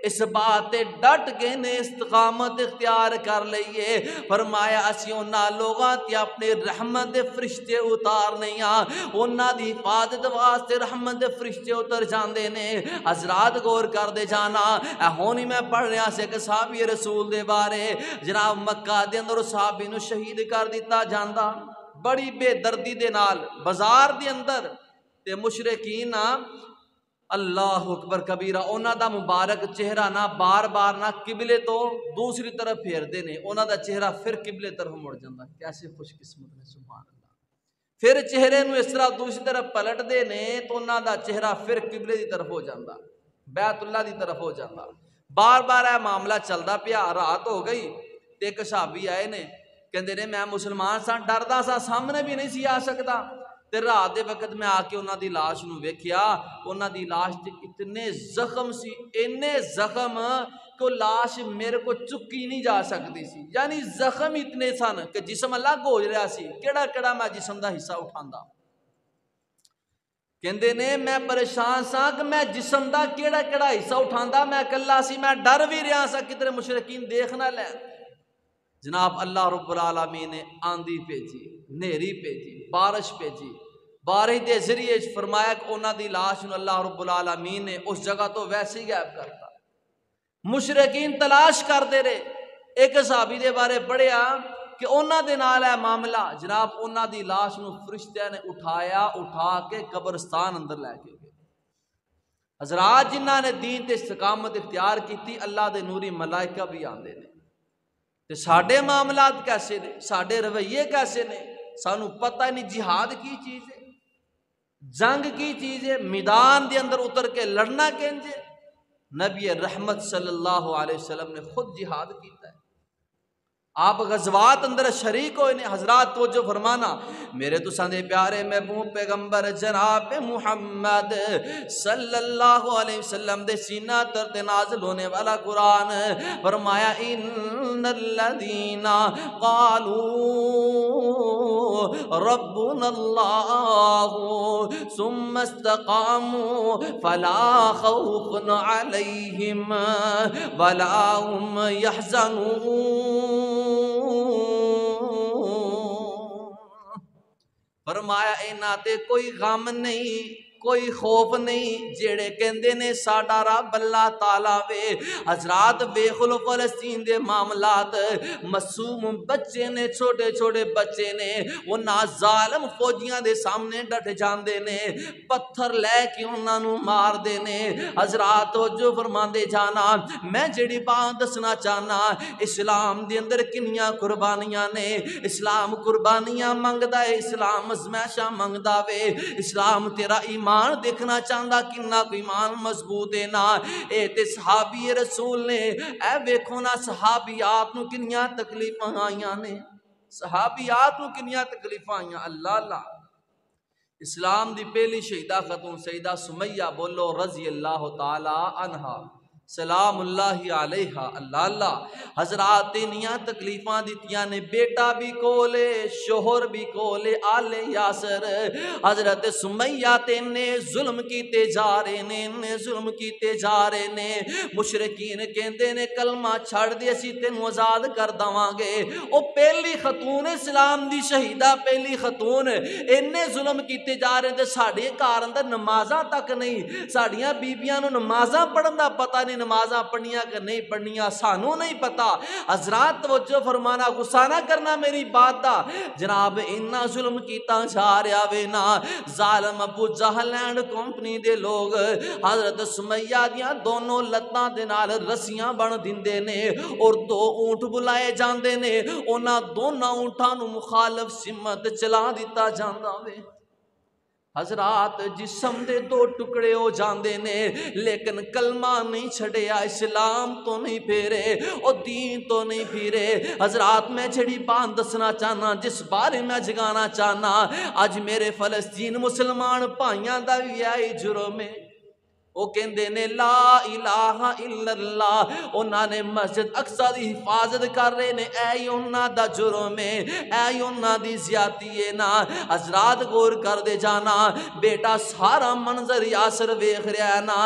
اس بات ڈٹ کے نے استقامت اختیار کر لئیے۔ فرمایا اسی انہاں لوگاں تے اپنے رحمت دے فرشتے اتار نہیں آ، انہاں دی حفاظت واسطے رحمت دے فرشتے اتر جاندے نے۔ حضرات غور کر دے جانا، اے ہونی میں پڑھ رہا سے کہ صحابی رسول دے بارے، جناب مکہ دے اندر صحابی نو شہید کر دیتا جاندا بڑی بے دردی دے نال بازار دے اندر، تے مشرکین اللہ اکبر کبیرہ انہاں دا مبارک چہرہ نہ بار بار نہ قبلے تو دوسری طرف پھیر دے نے، انہاں دا چہرہ پھر قبلے طرف مڑ جاندہ، کیسے خوش قسمت نے سبحان اللہ۔ پھر چہرے نو اس طرح دوسری طرف پلٹ دے نے تو انہاں دا چہرہ پھر قبلے دی طرف ہو جاندہ، بیت اللہ دی طرف ہو جاندہ۔ بار بار اے معاملہ چلدا پیا، رات ہو گئی تے ایک صحابی آئے نے کہندے نے میں مسلمان سا ڈردا سا سامنے بھی نہیں سی آ سکدا، تے رات دے وقت میں آ کے انہاں دی لاش نو ویکھیا، انہاں دی لاش تے اتنے زخم سی، اینے زخم کہ لاش میرے کو چکی نہیں جا سکتی سی، یعنی زخم اتنے سن کہ جسم الگ ہو رہا سی، کیڑا کیڑا میں جسم دا حصہ اٹھاندا۔ کہندے نے میں پریشان سا کہ میں جسم دا کیڑا کیڑا حصہ اٹھاندا، میں کلا سی، میں ڈر بھی رہا سا کدھر مشرکین دیکھ نہ لین۔ جناب اللہ رب العالمین نے آندھی بھیجی، نیری بھیجی، بارش بھیجی، بارش دے ذریعے فرمایا کہ انہاں دی لاش نو اللہ رب العالمین نے اس جگہ تو ویسے ہی غائب کرتا۔ مشرکین تلاش کر دے رہے، ایک صحابی دے بارے پڑھیا کہ انہاں دے نال ہے معاملہ، جناب انہاں دی لاش نو فرشتیاں نے اٹھایا، اٹھا کے قبرستان اندر لے کے گئے۔ حضرات جنہاں نے دین تے استقامت اختیار کیتی، اللہ دے نوری ملائکہ بھی آندے نے، تے ساڈے معاملات کیسے نے، ساڈے رویے کیسے نے، سانو پتہ نہیں جہاد کی چیز ہے، جنگ کی چیز ہے، میدان دے اندر اتر کے لڑنا کینجے۔ نبی رحمت صلی اللہ علیہ وسلم نے خود جہاد کیتا ہے، آپ غزوات اندر شریک ہوئے نے۔ حضرات توجہ فرمانا، میرے تو سندے پیارے محبوب پیغمبر جناب محمد صلی اللہ علیہ وسلم دے سینہ تر تے نازل ہونے والا قرآن فرمایا ان الذین قالوا ربنا اللہ ثم استقاموا فلا خوف علیہم ولا هم يحزنون۔ فرمایا انہاں تے کوئی غم نہیں، کوئی خوف نہیں جیڑے کہندے نے ساڈا رب اللہ تعالی وے۔ حضرات ویکھ لو فلسطین دے معاملات، معصوم بچے نے، چھوٹے چھوٹے بچے نے، انہاں ظالم فوجیاں دے سامنے ڈٹ جاندے نے، پتھر لے کے انہاں نو مار دے نے۔ حضرات جو فرماندے جانا، میں جڑی بات دسنا چاہنا، اسلام دے اندر کنیاں قربانیاں نے۔ اسلام قربانیاں منگدا ہے، اسلام ازمائشاں منگدا وے۔ اسلام تیرا ایمان دیکھنا چاہندا کنہ کو ایمان مضبوط ہے نا۔ اے تے صحابی رسول نے، اے ویکھو نا صحابیات نو کنیاں تکلیفاں آئیاں نے، صحابیات نو کنیاں تکلیفاں آئیاں۔ اللہ اللہ، اسلام دی پہلی شہیدہ خاتون سیدہ سمیہ بولو رضی اللہ تعالی عنہا سلام اللہ علیہا۔ اللہ اللہ، حضرات انیاں تکلیفاں دیتیاں نے، بیٹا بھی کولے، شوہر بھی کولے، آل یاسر۔ حضرت سمیہ تے نے ظلم کیتے جا رہے نے، نے ظلم کیتے جا رہے نے۔ مشرکین کہندے نے کلمہ چھڑ دے اسی تینوں آزاد کر داواں گے۔ او پہلی خاتون اسلام دی شہیدہ، پہلی خاتون، انہیں ظلم کیتے جا رہے تے ساڈے گھر اندر نمازاں تک نہیں، ساڈیاں بیبیاں نو نمازاں پڑھن دا پتہ نہیں، نمازاں پڑھنیاں کہ نہیں پڑھنیاں سانوں نہیں پتا۔ حضرات توجہ فرمانا، غصہ نہ کرنا میری بات دا، جناب انہاں ظلم کیتا جا رہا وے نا۔ ظالم ابو جہل اینڈ کمپنی دے لوگ حضرت سمیہ دیاں دونوں لتاں دے نال رسیاں بن دیندے نے اور دو اونٹ بلائے جاندے نے، انہاں دونوں اونٹاں نو مخالف سمت چلا دیتا جاندا وے۔ حضرات جسم دے دو ٹکڑے ہو جاندے نے لیکن کلمہ نہیں چھڑیا، اسلام تو نہیں پھیرے، او دین تو نہیں پھیرے۔ حضرات میں جڑی بات دسنا چاہنا، جس بارے میں جگانا چاہنا، آج میرے فلسطین مسلمان بھائیاں دا بھی آئی جرم ہے۔ وہ کہندے نے لا الہ الا اللہ، انہاں نے مسجد اقصی دی حفاظت کر رہے نے، اے انہاں دا جرم ہے، اے انہاں دی زیادتی ہے نا۔ حضرات غور کر دے جانا، بیٹا سارا منظر یاسر ویکھ رہا ہے نا،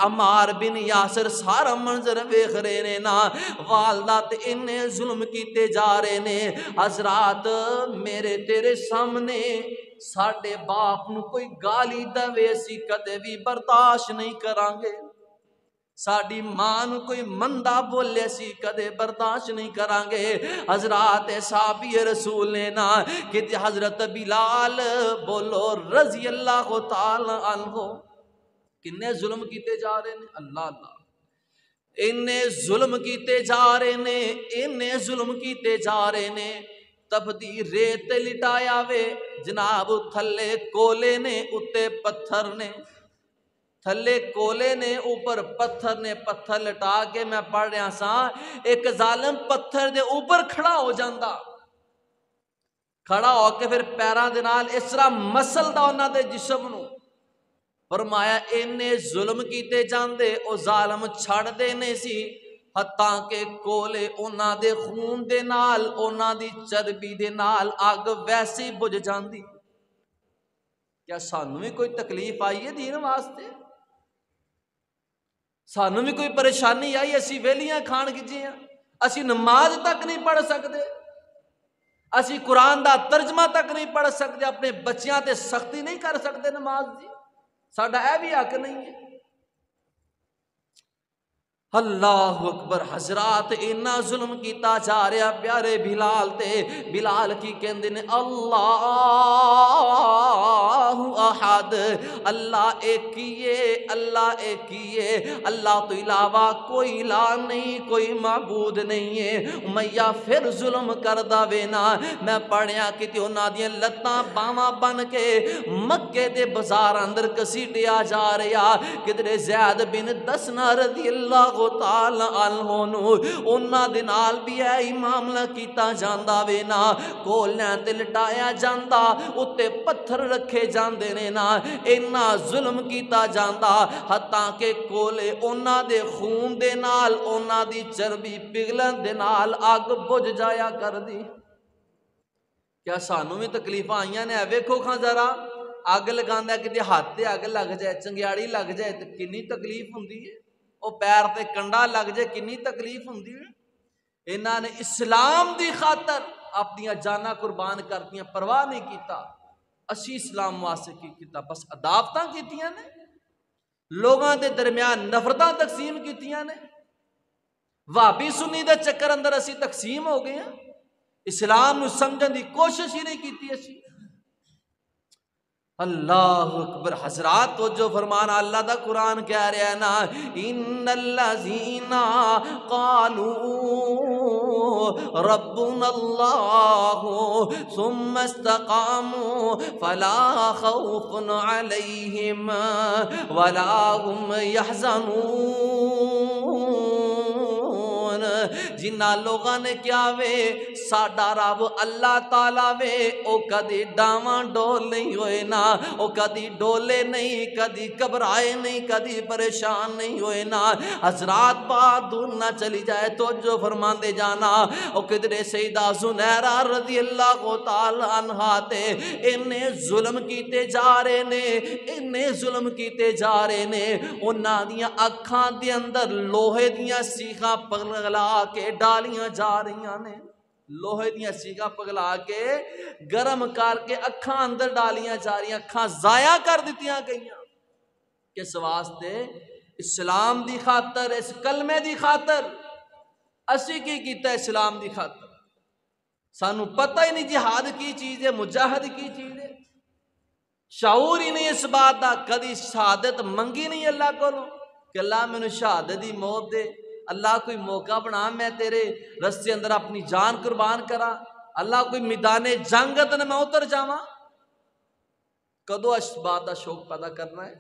عمار بن یاسر سارا منظر ویکھ رہے نے نا، والدہ تے انہیں ظلم کیتے جا رہے نے۔ حضرات میرے تیرے سامنے ساڈے باپ نو کوئی گالی دے اسی کدے بھی برداشت نہیں کرانگے، ساڈی ماں نو کوئی مندہ بولے اسی کدے برداشت نہیں کرانگے۔ حضرات صحابی رسول نے نا کہ حضرت بلال بولو رضی اللہ تعالی عنہ کنے ظلم کیتے جا رہے ہیں۔ اللہ اللہ، انہیں ظلم کیتے جا رہے نے، انہیں ظلم کیتے جا رہے نے۔ تبدی ریت لٹایا وے جناب، تھلے کولے نے اتے پتھر نے، تھلے کولے نے اوپر پتھر نے، پتھر لٹا کے میں پڑھ رہا سا، ایک ظالم پتھر دے اوپر کھڑا ہو جاندہ، کھڑا ہو کے پھر پیراں دے نال اس طرح مسل دا انہاں دے جسم نو۔ فرمایا انہیں ظلم کیتے جاندے، او ظالم چھڑ دے نہیں سی، حتیٰ کہ کولے انہاں دے خون دے نال، انہاں دی چربی دے نال آگ ویسی بجھ جاندی۔ کیا سانوں بھی کوئی تکلیف آئی ہے دین واسطے؟ سانوں بھی کوئی پریشانی آئی؟ اسی ویلیاں کھان کی جیاں، اسی نماز تک نہیں پڑھ سکتے، اسی قرآن دا ترجمہ تک نہیں پڑھ سکتے، اپنے بچیاں تے سختی نہیں کر سکتے نماز دی، ساڈا اے بھی حق نہیں ہے۔ اللہ اکبر۔ حضرات انہاں ظلم کیتا جا رہا پیارے بلال تے، بلال کی کہندے نے اللہ احد، اللہ ایک ہی ہے، اللہ ایک ہی ہے، اللہ تو علاوہ کوئی الہ نہیں، کوئی معبود نہیں ہے۔ امیہ پھر ظلم کردہ وینا، میں پڑھیا کہ انہاں دیاں لتاں باواں بن کے مکے دے بازار اندر کسیٹیا جا رہا، کدھر زید بن دسنا رضی اللہ تعالی عنہ نو انہاں دے نال بھی اے معاملہ کیتا جاندا وے نا، کولیاں تے لٹایا جاندا، اُتے پتھر رکھے جاندے نے نا، اینا ظلم کیتا جاندا حتیٰ کہ کولے انہاں دے خون دے نال انہاں دی چربی پگھلن دے نال اگ بجھ جایا کر دی۔ کیا سانوں بھی تکلیفاں آئیاں نے؟ ویکھو کھاں ذرا اگ لگاندا کتے ہاتھ تے اگ لگ جائے، چنگیاڑی لگ جائے تے کنی تکلیف ہوندی ہے، او پیر تے کنڈا لگ جائے کنی تکلیف ہوندی ہے۔ انہاں نے اسلام دی خاطر اپنی جاناں قربان کرتیاں، پرواہ نہیں کیتا۔ اسی اسلام واسطے کی کیتا؟ بس عداوتاں کیتیاں نے، لوگاں دے درمیان نفرتاں تقسیم کیتیاں نے، وہابی سنی دے چکر اندر اسی تقسیم ہو گئے ہیں، اسلام نو سمجھن دی کوشش ہی نہیں کیتی اسی۔ اللہ اکبر۔ حضرات توجہ فرمانا، اللہ دا قرآن کہہ رہا ہے نا، ان الذین قالوا ربنا اللہ ثم استقاموا فلا خوف علیہم ولا هم يحزنون۔ جنہ لوگاں نے کیا وے ساڈا رب اللہ تعالی وے، او کدی ڈاواں ڈول نہیں ہوئے نا، او کدی ڈولے نہیں، کدی گھبرائے نہیں، کدی پریشان نہیں ہوئے نا۔ حضرات بات دور نہ چلی جائے تو جو فرماندے جانا، او کدرے سیدہ زنیرہ رضی اللہ تعالی عنہا تے انہیں ظلم کیتے جا رہے نے، انہیں ظلم کیتے جا رہے نے، انہاں دیاں اکھاں دے اندر لوہے دیاں سیخاں پگلا کے ڈالیاں جا رہی نے، لوہے دیاں سیخاں پگلا کے گرم کر کے اکھاں اندر ڈالیاں جا رہی، اکھاں ضائع کر دیتیاں گئیاں۔ کس واسطے؟ اسلام دی خاطر، اس کلمے دی خاطر۔ اسی کی کیتا اسلام دی خاطر؟ سانو پتہ ہی نہیں جہاد کی چیز ہے، مجاہد کی چیز ہے، شعور ہی نہیں اس بات دا، کدی شہادت منگی نہیں اللہ کو کہ اللہ میں نے شہادت دی موت دے، اللہ کوئی موقع بنا میں تیرے رستے اندر اپنی جان قربان کرا، اللہ کوئی میدان جنگ تے میں اتر جاواں۔ کدو اس بات دا شوق پیدا کرنا ہے؟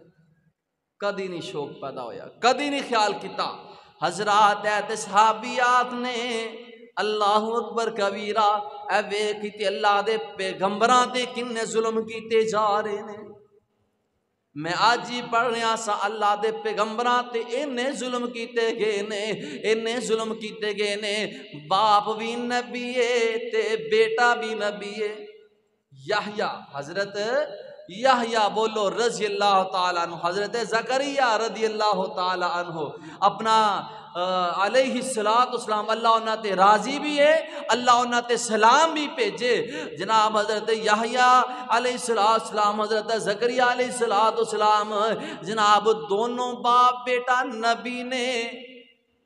کدی نہیں شوق پیدا ہویا، کدی نہیں خیال کیتا۔ حضرات ایت صحابیات نے اللہ اکبر کبیرہ، اے ویکھتے اللہ دے پیغمبراں تے کنے ظلم کیتے جا رہے نے۔ میں آج ہی پڑھ رہا سا اللہ دے پیغمبراں تے انہیں ظلم کیتے گئے نے، انہیں ظلم کیتے گئے نے، باپ بھی نبی ہے تے بیٹا بھی نبی ہے۔ یحییٰ، حضرت یحییٰ بولو رضی اللہ تعالیٰ عنہ، حضرت زکریا رضی اللہ تعالیٰ عنہ اپنا علیہ السلام، اللہ انہاں تے راضی بھی ہے، اللہ انہاں تے سلام بھی بھیجے۔ جناب حضرت یحییٰ علیہ السلام، حضرت زکریا علیہ السلام، جناب دونوں باپ بیٹا نبی نے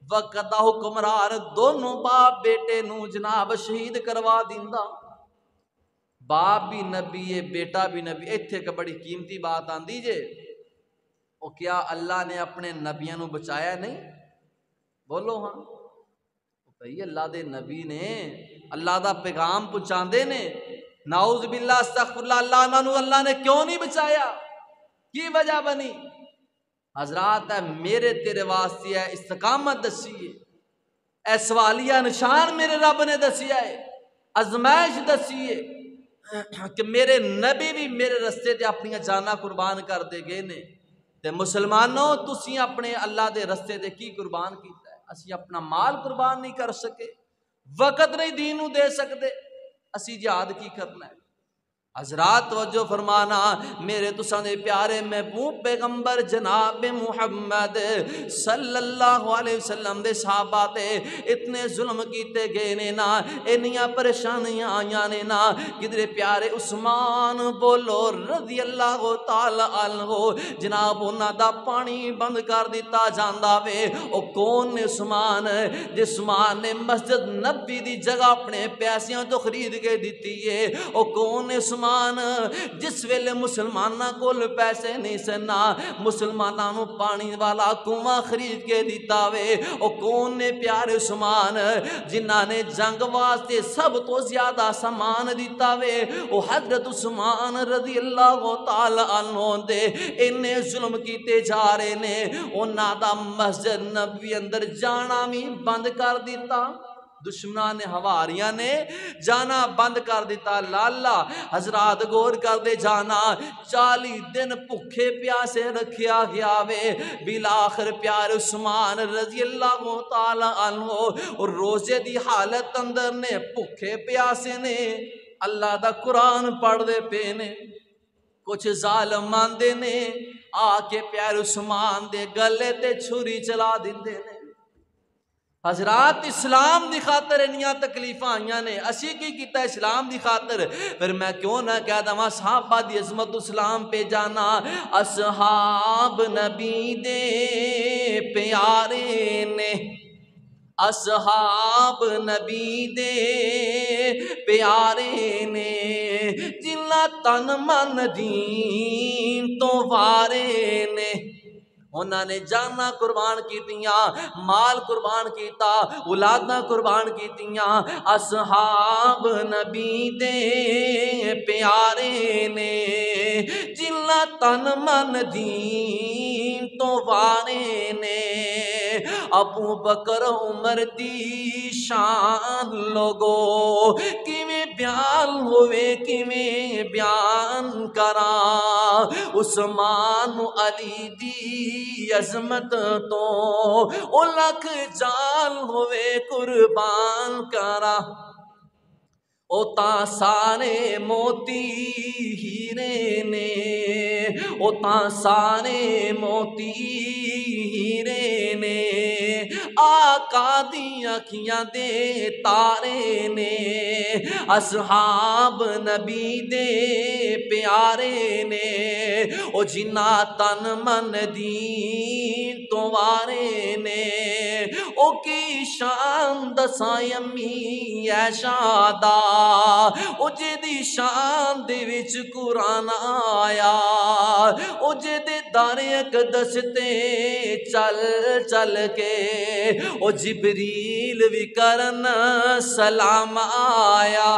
وقت دا حکمران دونوں باپ بیٹے نو جناب شہید کروا دیندا۔ باپ بھی نبی ہے، بیٹا بھی نبی۔ ایتھے کا بڑی قیمتی بات آندی جے، او کیا اللہ نے اپنے نبیوں نو بچایا نہیں؟ بولو ہاں بھئی، اللہ دے نبی نے اللہ دا پیغام پہنچاندے نے، نعوذ باللہ استغفر اللہ، اللہ نے کیوں نہیں بچایا؟ کی وجہ بنی؟ حضرات میرے تیرے واسطے ہے استقامت دسی ہے، اے سوالیہ نشان میرے رب نے دسیا ہے، ازمائش دسی ہے کہ میرے نبی بھی میرے رستے تے اپنی جاناں قربان کر دے گئے نے۔ تے مسلمانوں تسی اپنے اللہ دے رستے تے کی قربان کیتا ہے؟ اسی اپنا مال قربان نہیں کر سکے، وقت نہیں دین نو دے سکتے، اسی جہاد کی کرنا ہے؟ حضرات توجہ فرمانا، میرے تساں دے پیارے محبوب پیغمبر جناب محمد صلی اللہ علیہ وسلم دے صحابہ تے اتنے ظلم کیتے گئے نے نا، انیاں پریشانیاں آئیاں نے نا، کدرے پیارے عثمان بولو رضی اللہ تعالی عنہ، جناب انہاں دا پانی بند کر دیتا جاندا وے۔ او کون نے عثمان؟ جس عثمان نے مسجد نبی دی جگہ اپنے پیسیاں تو خرید کے دیتی ہے۔ او کون نے عثمان عثمان جس ویلے مسلماناں کول پیسے نہیں سنا مسلماناں نو پانی والا کنواں خرید کے دیتا وے او کون نے پیارے عثمان جنہاں نے جنگ واسطے سب تو زیادہ سامان دیتا وے او حضرت عثمان رضی اللہ تعالی عنہ دے انہیں ظلم کیتے جا رہے نے انہاں دا مسجد نبوی اندر جانا بھی بند کر دیتا دشمنان نے حواریاں نے جانا بند کر دیتا لالا حضرات غور کر دے جانا 40 دن بھوکے پیاسے رکھیا گیا وے بالآخر پیارے عثمان رضی اللہ تعالی عنہ اور روزے دی حالت اندر نے بھوکے پیاسے نے اللہ دا قرآن پڑھ دے پے نے کچھ ظالم آندے نے آ کے پیارے عثمان دے گلے تے چھری چلا دیندے نے حضرات اسلام دی خاطر انیاں تکلیفاں آئیاں نے اسی کی کیتا اسلام دی خاطر پھر میں کیوں نہ کہہ دواں صحابہ دی عظمت اسلام پہ جانا اصحاب نبی دے پیارے نے اصحاب نبی دے پیارے نے جنہ تن من دین تو وارے نے انہوں نے جانا قربان کیتیاں مال قربان کیتا اولاداں قربان کیتیاں اصحاب نبی دے پیارے نے جنہ تن من دین تو وارے نے ابو بکر عمر دی شان لوگو کیویں بیان ہوئے کیویں بیان کراں عثمان علی دی عظمت تو او لکھ جان ہوئے قربان کراں او تا سارے موتی ہیرے نے او تا سارے موتی ہیرے نے آقا دی اکھیاں دے تارے نے اصحاب نبی دے پیارے نے او جنہ تن من دین تو وارے نے او کی شان دساں امی عائشہ دا او جدی شان دے وچ قرآن آیا او جدے دار اقدس تے چل چل کے او جبریل بھی کرن سلام آیا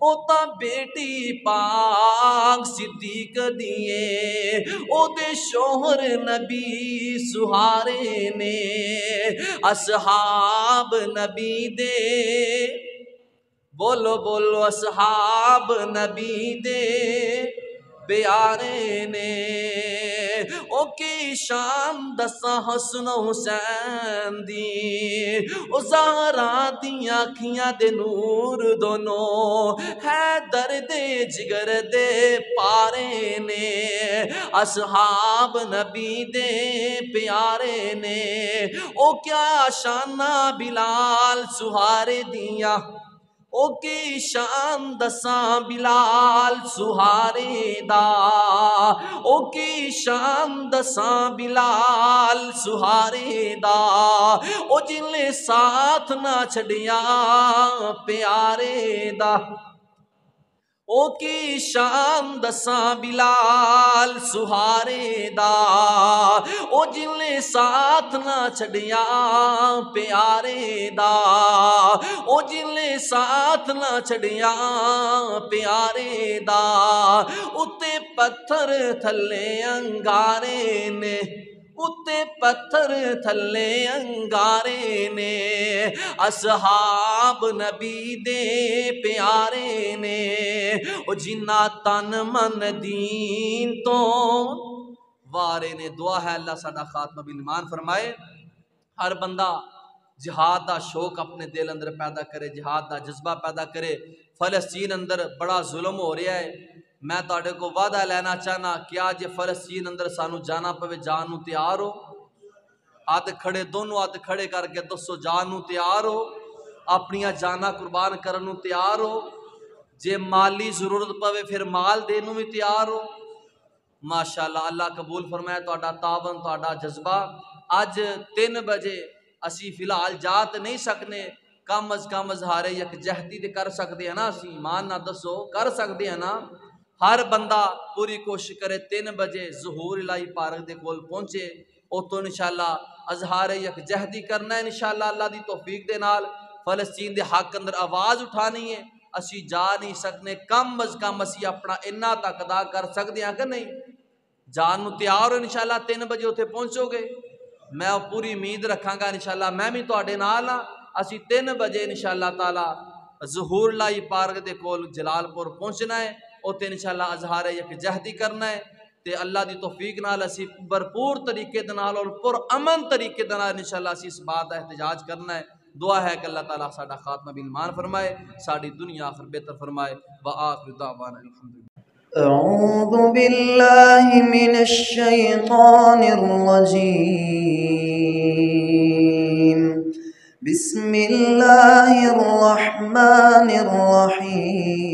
او تا بیٹی پاک صدیق دیئے او دے شوہر نبی سہارے نے اصحاب نبی دے بولو بولو اصحاب نبی دے پیارے نے او کی شان دساں حسن حسین دی او زہرا دیاں اکھیاں دے نور دونوں حیدر دے جگر دے پارے نے اصحاب نبی دے پیارے نے او کیا شانہ بلال سہارے دیاں او کی شان دساں بلال سہارے دا او کی شان دساں بلال سہارے دا او جن نے ساتھ نہ چھڑیا پیارے دا او کی شان دساں بلال سہارے دا او جن نے ساتھ نہ چھڑیا پیارے دا او جن نے ساتھ نہ چھڑیا پیارے دا اتے پتھر تھلے انگارے نے اتے پتھر تھلے انگارے نے اصحاب نبی دے پیارے نے او جنہ تن من دین تو وارے نے دعا ہے اللہ ساڈا خاتمہ بالایمان فرمائے ہر بندہ جہاد دا شوق اپنے دل اندر پیدا کرے جہاد دا جذبہ پیدا کرے فلسطین اندر بڑا ظلم ہو رہا ہے میں تاڑے کو وعدہ لینا چاہنا کیا جے فلسطین اندر سانو جانا پوے جانو تیار ہو ہاتھ کھڑے دونوں ہاتھ کھڑے کر کے دسو جانو تیار ہو اپنی جانا قربان کرنو تیار ہو جے مالی ضرورت پوے پھر مال دینو بھی تیار ہو ماشاءاللہ اللہ قبول فرمائے تہاڈا تعاون تہاڈا جذبہ اج 3 بجے اسی فی الحال جا تے نہیں سکنے کم از کم اظہار یکجہتی تے کر سکتے ہیں نا اسی ایمان نہ دسو کر سکتے ہیں نا ہر بندہ پوری کوشش کرے 3 بجے ظہور الہی پارک دے کول پہنچے، اتوں انشاءاللہ اظہار یکجہتی کرنا ہے انشاءاللہ اللہ دی توفیق دے نال۔ فلسطین دے حق اندر آواز اٹھانی ہے، اسی جا نہیں سکنے، کم از کم اسی اپنا اتنا تک ادا کر سکتے ہیں کہ نہیں؟ جان نو تیار ہو انشاءاللہ 3 بجے اتنے پہنچو گے، میں پوری امید رکھاں گا انشاءاللہ میں بھی تواڈے نال ہاں۔ اسی 3 بجے انشاءاللہ تعالی ظہور الہی پارک دے کول جلال پور پہنچنا ہے، اتنے انشاءاللہ اظہار یکجہتی کرنا ہے تے اللہ دی توفیق نال اسی بھرپور طریقے دے نال اور پر امن طریقے دے نال انشاءاللہ اسی اس بات کا احتجاج کرنا ہے۔ دعا ہے کہ اللہ تعالیٰ ساڈا خاتمہ بالایمان فرمائے، ساڈی دنیا آخر بہتر فرمائے۔ وآخر دعوانا الحمدللہ۔ اعوذ باللہ من الشیطان الرجیم، بسم اللہ الرحمن الرحیم۔